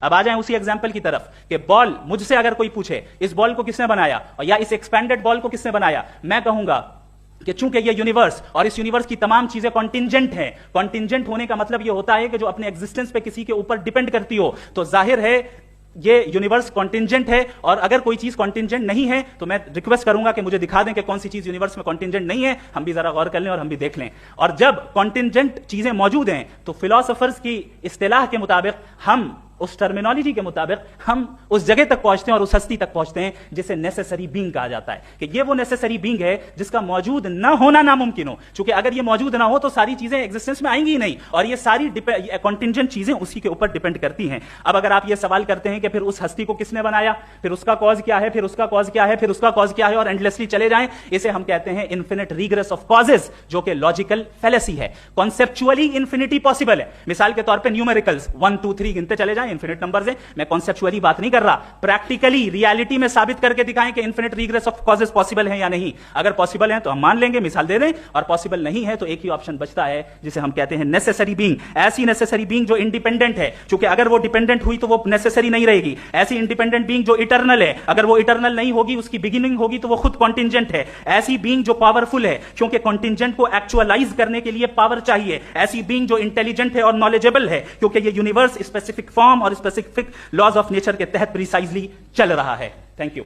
اب آ جائیں اسی ایگزامپل کی طرف کہ بال مجھ سے اگر کوئی پوچھے اس بال کو کس نے بنایا اور یا اس ایکسپینڈڈ بال کو کس نے بنایا، میں کہوں گا کہ چونکہ یہ یونیورس اور اس یونیورس کی تمام چیزیں کانٹینجنٹ ہیں. کانٹینجنٹ ہونے کا مطلب یہ ہوتا ہے کہ جو اپنے ایگزسٹنس پہ کسی کے اوپر ڈیپینڈ کرتی ہو، تو ظاہر ہے یہ یونیورس کانٹینجنٹ ہے. اور اگر کوئی چیز کانٹینجنٹ نہیں ہے تو میں ریکویسٹ کروں گا کہ مجھے دکھا دیں کہ کون سی چیز یونیورس میں کانٹینجنٹ نہیں ہے. ہم بھی ذرا غور کر لیں اور ہم بھی دیکھ لیں. اور جب کانٹینجنٹ چیزیں موجود ہیں تو فلاسفرز کی اصطلاح کے مطابق ہم اس ٹرمینالوجی کے مطابق ہم اس جگہ تک پہنچتے ہیں اور اس ہستی تک پہنچتے ہیں جسے نیسیسری بینگ کہا جاتا ہے، کہ یہ وہ نیسیسری بینگ ہے جس کا موجود نہ ہونا ناممکن ہو. چونکہ اگر یہ موجود نہ ہو تو ساری چیزیں ایگزسٹنس میں آئیں گی ہی نہیں، اور یہ ساری کانٹینجنٹ چیزیں اسی کے اوپر ڈیپینڈ کرتی ہیں. اب اگر آپ یہ سوال کرتے ہیں کہ پھر اس ہستی کو کس نے بنایا، پھر اس کا کاز کیا ہے، پھر اس کا کاز کیا ہے، پھر اس کا کاز کیا ہے، اور اینڈلیسلی چلے جائیں، اسے ہم کہتے ہیں انفینٹ ریگریس آف کازز، جو کہ لاجیکل فیلیسی ہے. کانسیپچولی انفینٹی پاسبل ہے. مثال کے طور پہ نیومیریکلز 1 2 3 گنتے چلے جائیں، انفینٹ نمبرز ہیں. میں کانسیپچولی بات نہیں کر رہا، پریکٹیکلی ریالٹی میں ثابت کر کے دکھائیں کہ infinite regress of causes possible ہیں یا نہیں. اگر پاسبل ہیں تو ہم مان لیں گے، مثال دے دیں، اور پاسبل نہیں ہے تو ایک ہی آپشن بچتا ہے جسے ہم کہتے ہیں نیسیسری بینگ. ایسی نیسیسری بینگ جو انڈیپینڈنٹ ہے، چونکہ اگر وہ ڈیپینڈنٹ ہوئی تو وہ نیسیسری نہیں رہے گی. ایسی انڈیپینڈنٹ بینگ جو اٹرنل ہے، اگر وہ اٹرنل نہیں ہوگی، اس کی بگننگ ہوگی تو وہ خود کانٹینجنٹ ہے. ایسی بینگ جو پاورفل ہے، کیونکہ کانٹینجنٹ کو ایکچوالائز کرنے کے لیے پاور چاہیے. ایسی بینگ جو انٹیلیجنٹ ہے اور نالجبل ہے، کیونکہ یہ یونیورس اسپیسیفک فارم اور اسپیسیفک لاز آف نیچر کے تحت پریسائزلی چل رہا ہے. Thank you.